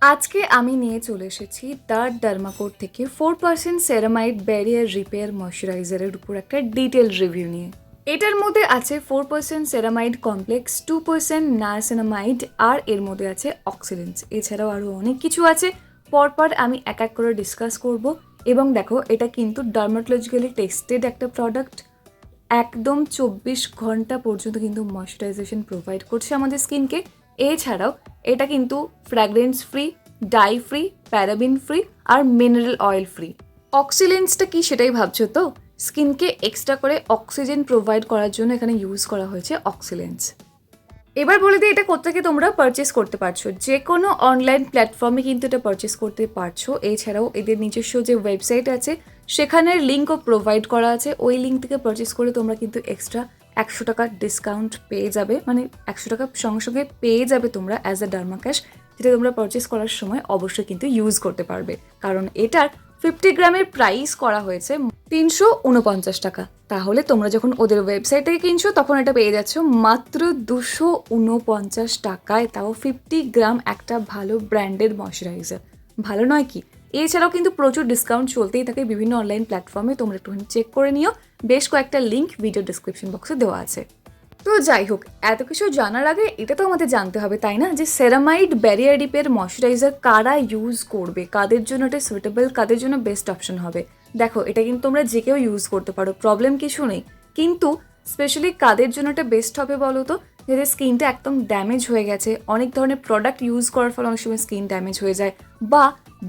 আজকে আমি নিয়ে চলে এসেছি DermaCo থেকে 4% সেরামাইড ব্যারিয়ার রিপেয়ার ময়শ্চারাইজারের উপর একটা ডিটেল রিভিউ নিয়ে। এটার মধ্যে আছে 4% সেরামাইড কমপ্লেক্স, 2% নায়াসিনামাইড আর এর মধ্যে আছে অক্সিলেন্স। এছাড়াও আরও অনেক কিছু আছে, পরপর আমি এক এক করে ডিসকাস করব। এবং দেখো, এটা কিন্তু ডার্মাটোলজিক্যালি টেস্টেড একটা প্রোডাক্ট। একদম 24 ঘন্টা পর্যন্ত কিন্তু ময়শ্চারাইজেশন প্রোভাইড করছে আমাদের স্কিনকে। এছাড়াও এটা কিন্তু fragrance free, die free, paraben free আর মিনারেল অয়েল ফ্রি। অক্সিলেন্সটা কি সেটাই ভাবছো তো? স্কিনকে এক্সট্রা করে অক্সিজেন প্রোভাইড করার জন্য এখানে ইউজ করা হয়েছে অক্সিলেন্স। এবার বলে দিই এটা কোত্থেকে তোমরা পারচেস করতে পারছো। যে কোনো অনলাইন প্ল্যাটফর্মে কিন্তু এটা পারচেস করতে পারছো। এছাড়াও এদের নিজস্ব যে ওয়েবসাইট আছে সেখানের লিঙ্কও প্রোভাইড করা আছে। ওই লিঙ্ক থেকে পারচেস করে তোমরা কিন্তু এক্সট্রা 100 টাকা ডিসকাউন্ট পেয়ে যাবে, মানে 100 টাকা সঙ্গে সঙ্গে পেয়ে যাবে তোমরা অ্যাজ আ ডার্মাক্যাশ, যেটা তোমরা পারচেস করার সময় অবশ্যই কিন্তু ইউজ করতে পারবে। কারণ এটার 50 গ্রামের প্রাইস করা হয়েছে 349 টাকা। তাহলে তোমরা যখন ওদের ওয়েবসাইট থেকে কিনছো তখন এটা পেয়ে যাচ্ছ মাত্র 249 টাকায়, তাও 50 গ্রাম একটা ভালো ব্র্যান্ডের ময়শ্চারাইজার। ভালো নয় কি? এছাড়াও কিন্তু প্রচুর ডিসকাউন্ট চলতেই থাকে বিভিন্ন অনলাইন প্ল্যাটফর্মে, তোমরা একটুখানি চেক করে নিও। বেশ কয়েকটা লিঙ্ক ভিডিও ডিসক্রিপশন বক্সে দেওয়া আছে। তো যাই হোক, এত কিছু জানার আগে এটা তো আমাদের জানতে হবে, তাই না, যে সেরামাইড ব্যারিয়ার রিপেয়ার ময়শ্চারাইজার কারা ইউজ করবে, কাদের জন্য এটা সুইটেবল, কাদের জন্য বেস্ট অপশন হবে। দেখো, এটা কিন্তু তোমরা যে কেউ ইউজ করতে পারো, প্রবলেম কিছু নেই। কিন্তু স্পেশালি কাদের জন্য এটা বেস্ট হবে বলো তো? যাদের স্কিনটা একদম ড্যামেজ হয়ে গেছে, অনেক ধরনের প্রোডাক্ট ইউজ করার ফলে অনেক সময় স্কিন ড্যামেজ হয়ে যায়, বা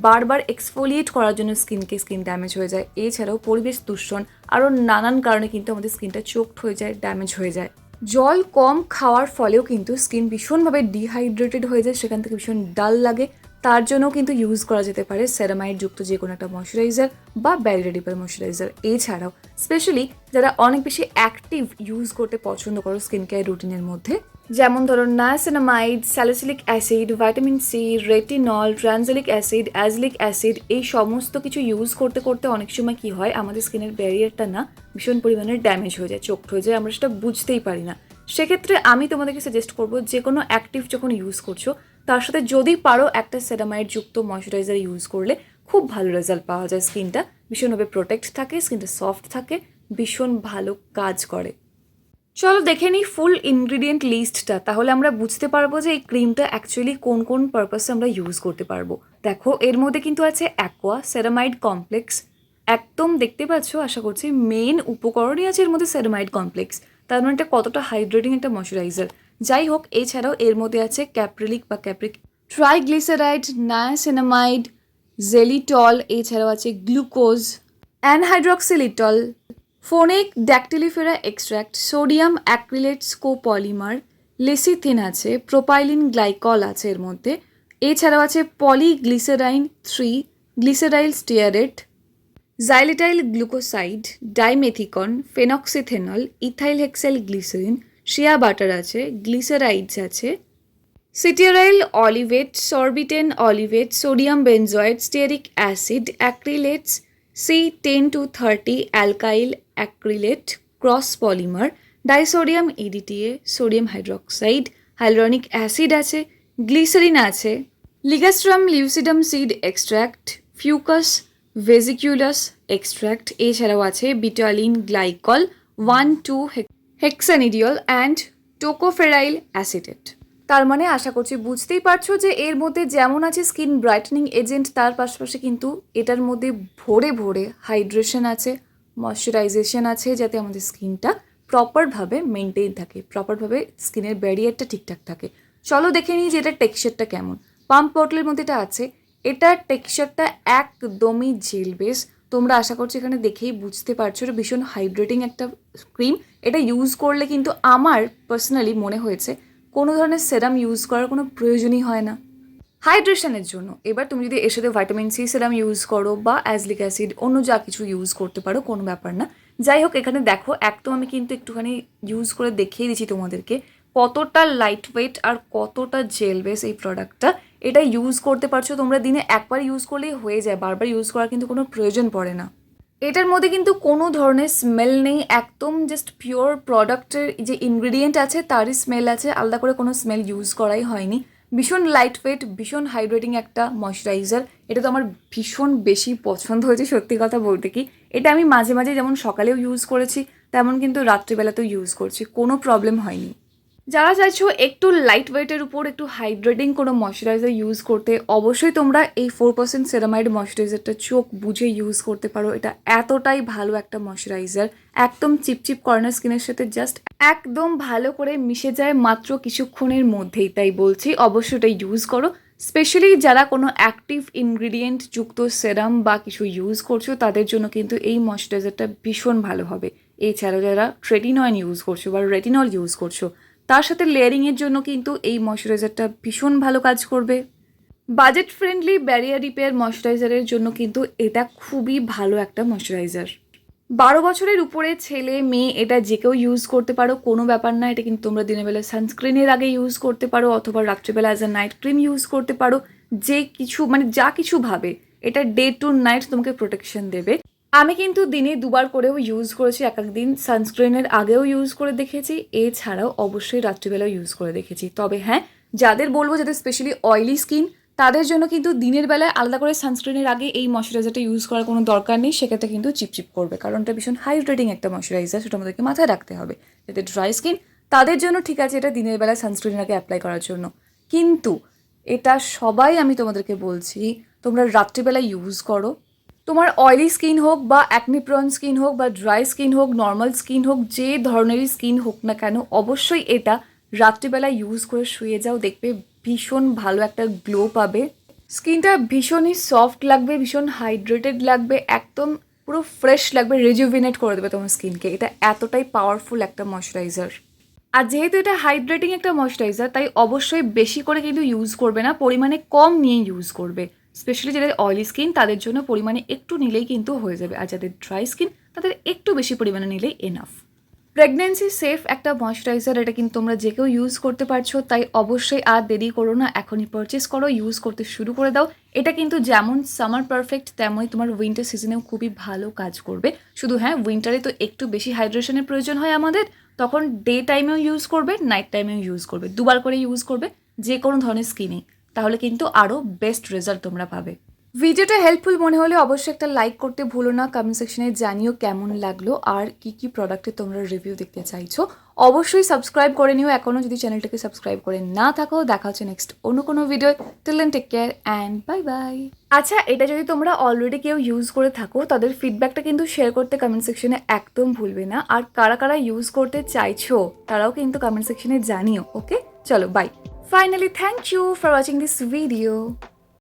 বারবার এক্সফোলিয়েট করার জন্য স্কিন ড্যামেজ হয়ে যায়। এছাড়াও পরিবেশ দূষণ আরও নানান কারণে কিন্তু আমাদের স্কিনটা চোকড হয়ে যায়, ড্যামেজ হয়ে যায়। জল কম খাওয়ার ফলেও কিন্তু স্কিন ভীষণভাবে ডিহাইড্রেটেড হয়ে যায়, সেখান থেকে ভীষণ ডাল লাগে। তার জন্যও কিন্তু ইউজ করা যেতে পারে সেরামাইড যুক্ত যে কোনো একটা ময়শ্চারাইজার বা ব্যারিয়ার রিপেয়ার ময়শ্চারাইজার। এছাড়াও স্পেশালি যারা অনেক বেশি অ্যাক্টিভ ইউজ করতে পছন্দ করো স্কিন কেয়ার রুটিনের মধ্যে, যেমন ধরো niacinamide, salicylic acid, vitamin C, retinol, tranexamic acid, azelaic acid, এই সমস্ত কিছু ইউজ করতে করতে অনেক সময় কি হয়, আমাদের স্কিনের ব্যারিয়ারটা না ভীষণ পরিমাণে ড্যামেজ হয়ে যায়, চোকড হয়ে যায়, আমরা সেটা বুঝতেই পারি না। সেক্ষেত্রে আমি তোমাদেরকে সাজেস্ট করবো, যে কোনো অ্যাক্টিভ যখন ইউজ করছো তার সাথে যদি পারো একটা সেরামাইড যুক্ত ময়শ্চারাইজার ইউজ করলে খুব ভালো রেজাল্ট পাওয়া যায়। স্কিনটা ভীষণভাবে প্রোটেক্ট থাকে, স্কিনটা সফট থাকে, ভীষণ ভালো কাজ করে। চলো দেখে নিই ফুল ইনগ্রিডিয়েন্ট লিস্টটা, তাহলে আমরা বুঝতে পারবো যে এই ক্রিমটা অ্যাকচুয়ালি কোন কোন পারপাসে আমরা ইউজ করতে পারবো। দেখো, এর মধ্যে কিন্তু আছে অ্যাকোয়া সেরামাইড কমপ্লেক্স। একদম দেখতে পাচ্ছ আশা করছি, মেন উপকরণই আছে এর মধ্যে সেরামাইড কমপ্লেক্স। তার মানে এটা কতটা হাইড্রেটিং একটা ময়শ্চারাইজার। যাই হোক, এছাড়াও এর মধ্যে আছে ক্যাপ্রিলিক বা ক্যাপ্রিক, ট্রাইগ্লিসারাইড, নায়াসিনামাইড, জেলিটল, এছাড়াও আছে glucose, anhydroxylitol, phoenix dactylifera extract, sodium acrylates copolymer, lecithin আছে, প্রোপাইলিন গ্লাইকল আছে এর মধ্যে। এছাড়াও আছে polyglycerin 3, glyceryl stearate, xylityl glucoside, dimethicone, phenoxyethanol, ethyl hexyl glycerin, shea butter আছে, গ্লিসারাইডস আছে, cetearyl olivate, sorbitan olivate, sodium benzoate, stearic acid, acrylates, C10-30 alkyl acrylate, cross polymer, disodium EDTA, sodium hydroxide, hyaluronic acid আছে, glycerin আছে, ligustrum lucidum seed extract, fucus vesiculosus extract, এছাড়াও আছে betalain glycol, 1,2 hexanediol and tocopheryl acetate. তার মানে আশা করছি বুঝতেই পারছো যে এর মধ্যে যেমন আছে স্কিন ব্রাইটনিং এজেন্ট, তার পাশাপাশি কিন্তু এটার মধ্যে ভরে ভরে হাইড্রেশন আছে, ময়শ্চারাইজেশন আছে, যাতে আমাদের স্কিনটা প্রপারভাবে মেনটেন থাকে, প্রপারভাবে স্কিনের ব্যারিয়ারটা ঠিকঠাক থাকে। চলো দেখে নিই যে এটার টেক্সচারটা কেমন। পাম্প বটলের মধ্যে এটা আছে, এটার টেক্সচারটা একদমই জেল বেস। তোমরা আশা করছি এখানে দেখেই বুঝতে পারছো এটা ভীষণ হাইড্রেটিং একটা ক্রিম। এটা ইউজ করলে কিন্তু আমার পার্সোনালি মনে হয়েছে কোনো ধরনের সেরাম ইউজ করার কোনো প্রয়োজনই হয় না হাইড্রেশনের জন্য। এবার তুমি যদি এর সাথে ভাইটামিন সি সেরাম ইউজ করো বা অ্যাজলিক অ্যাসিড অন্য যা কিছু ইউজ করতে পারো, কোনো ব্যাপার না। যাই হোক, এখানে দেখো একদম আমি কিন্তু একটুখানি ইউজ করে দেখিয়ে দিচ্ছি তোমাদেরকে কতটা লাইট ওয়েট আর কতটা জেল বেস এই প্রোডাক্টটা। এটা ইউজ করতে পারছো তোমরা, দিনে একবার ইউজ করলেই হয়ে যায়, বারবার ইউজ করার কিন্তু কোনো প্রয়োজন পড়ে না। এটার মধ্যে কিন্তু কোনো ধরনের স্মেল নেই, একদম জাস্ট পিওর প্রোডাক্টের যে ইনগ্রিডিয়েন্ট আছে তারই স্মেল আছে, আলাদা করে কোনো স্মেল ইউজ করাই হয়নি। ভীষণ লাইট ওয়েট, ভীষণ হাইড্রেটিং একটা ময়শ্চারাইজার। এটা তো আমার ভীষণ বেশি পছন্দ হয়েছে সত্যি কথা বলতে কি। এটা আমি মাঝে মাঝে যেমন সকালেও ইউজ করেছি, তেমন কিন্তু রাত্রিবেলাতেও ইউজ করছি, কোনো প্রবলেম হয়নি। যারা চাইছো একটু লাইট ওয়েটের উপর একটু হাইড্রেটিং কোনো ময়শ্চারাইজার ইউজ করতে, অবশ্যই তোমরা এই 4% সেরামাইড ময়শ্চারাইজারটা চোখ বুঝে ইউজ করতে পারো। এটা এতটাই ভালো একটা ময়শ্চারাইজার, একদম চিপচিপ কর্নার স্কিনের সাথে জাস্ট একদম ভালো করে মিশে যায় মাত্র কিছুক্ষণের মধ্যেই। তাই বলছি অবশ্যই এটা ইউজ করো। স্পেশালি যারা কোনো অ্যাক্টিভ ইনগ্রিডিয়েন্ট যুক্ত সেরাম বা কিছু ইউজ করছো, তাদের জন্য কিন্তু এই ময়শ্চারাইজারটা ভীষণ ভালো হবে। এছাড়াও যারা ট্রেটিনয়েল ইউজ করছো বা রেটিনল ইউজ করছো, তার সাথে লেয়ারিংয়ের জন্য কিন্তু এই ময়শ্চারাইজারটা ভীষণ ভালো কাজ করবে। বাজেট ফ্রেন্ডলি ব্যারিয়ার রিপেয়ার ময়শ্চারাইজারের জন্য কিন্তু এটা খুবই ভালো একটা ময়শ্চারাইজার। 12 বছরের উপরে ছেলে মেয়ে এটা যে কেউ ইউজ করতে পারো, কোনো ব্যাপার না। এটা কিন্তু তোমরা দিনের বেলা সানস্ক্রিনের আগে ইউজ করতে পারো, অথবা রাত্রিবেলা as a night cream use করতে পারো। যে কিছু মানে যা কিছু ভাবে, এটা ডে টু নাইট তোমাকে প্রোটেকশন দেবে। আমি কিন্তু দিনে 2বার করেও ইউজ করেছি, এক একদিন সানস্ক্রিনের আগেও ইউজ করে দেখেছি, এছাড়াও অবশ্যই রাত্রিবেলাও ইউজ করে দেখেছি। তবে হ্যাঁ, যাদের বলবো যাদের স্পেশালি অয়েলি স্কিন, তাদের জন্য কিন্তু দিনের বেলায় আলাদা করে সানস্ক্রিনের আগে এই ময়শ্চারাইজারটা ইউজ করার কোনো দরকার নেই। সেক্ষেত্রে কিন্তু চিপচিপ করবে, কারণ এটা ভীষণ হাইড্রেটিং একটা ময়শ্চারাইজার, সেটা আমাদেরকে মাথায় রাখতে হবে। যাদের ড্রাই স্কিন, তাদের জন্য ঠিক আছে এটা দিনের বেলায় সানস্ক্রিনের আগে অ্যাপ্লাই করার জন্য, কিন্তু এটা সবাই আমি তোমাদেরকে বলছি তোমরা রাত্রিবেলা ইউজ করো। তোমার অয়েলি স্কিন হোক বা অ্যাকনি প্রন স্কিন হোক বা ড্রাই স্কিন হোক, নর্মাল স্কিন হোক, যে ধরনেরই স্কিন হোক না কেন, অবশ্যই এটা রাত্রিবেলা ইউজ করে শুয়ে যাও, দেখবে ভীষণ ভালো একটা গ্লো পাবে। স্কিনটা ভীষণই সফট লাগবে, ভীষণ হাইড্রেটেড লাগবে, একদম পুরো ফ্রেশ লাগবে, রিজুভিনেট করে দেবে তোমার স্কিনকে। এটা এতটাই পাওয়ারফুল একটা ময়শ্চারাইজার। আর যেহেতু এটা হাইড্রেটিং একটা ময়শ্চারাইজার, তাই অবশ্যই বেশি করে কিন্তু ইউজ করবে না, পরিমাণে কম নিয়ে ইউজ করবে। স্পেশালি যাদের অয়েলি স্কিন, তাদের জন্য পরিমাণে একটু নিলেই কিন্তু হয়ে যাবে, আর যাদের ড্রাই স্কিন তাদের একটু বেশি পরিমাণে নিলেই এনাফ। প্রেগনেন্সি সেফ একটা ময়শ্চারাইজার, এটা কিন্তু তোমরা যে কেউ ইউজ করতে পারছো, তাই অবশ্যই আর দেরি করো না, এখনই পারচেস করো, ইউজ করতে শুরু করে দাও। এটা কিন্তু যেমন সামার পারফেক্ট, তেমনই তোমার উইন্টার সিজনেও খুবই ভালো কাজ করবে। শুধু হ্যাঁ, উইন্টারে তো একটু বেশি হাইড্রেশনের প্রয়োজন হয় আমাদের, তখন ডে টাইমেও ইউজ করবে, নাইট টাইমেও ইউজ করবে, 2বার করে ইউজ করবে যে কোনো ধরনের স্কিনে, তাহলে কিন্তু আরও বেস্ট রেজাল্ট তোমরা পাবে। ভিডিওটা হেল্পফুল মনে হলে অবশ্যই একটা লাইক করতে ভুলো না। কমেন্ট সেকশনে জানিও কেমন লাগলো আর কি কি প্রোডাক্টে তোমরা রিভিউ দেখতে চাইছো। অবশ্যই সাবস্ক্রাইব করে নিও এখনও যদি চ্যানেলটাকে সাবস্ক্রাইব করে না থাকো। দেখা হচ্ছে নেক্সট অন্য কোনো video. Till then take care and bye bye. আচ্ছা, এটা যদি তোমরা অলরেডি কেউ ইউজ করে থাকো, তাদের ফিডব্যাকটা কিন্তু শেয়ার করতে কমেন্ট সেকশনে একদম ভুলবে না। আর কারা কারা ইউজ করতে চাইছো তারাও কিন্তু কমেন্ট সেকশনে জানিও। ওকে, চলো by. Finally, thank you for watching this video.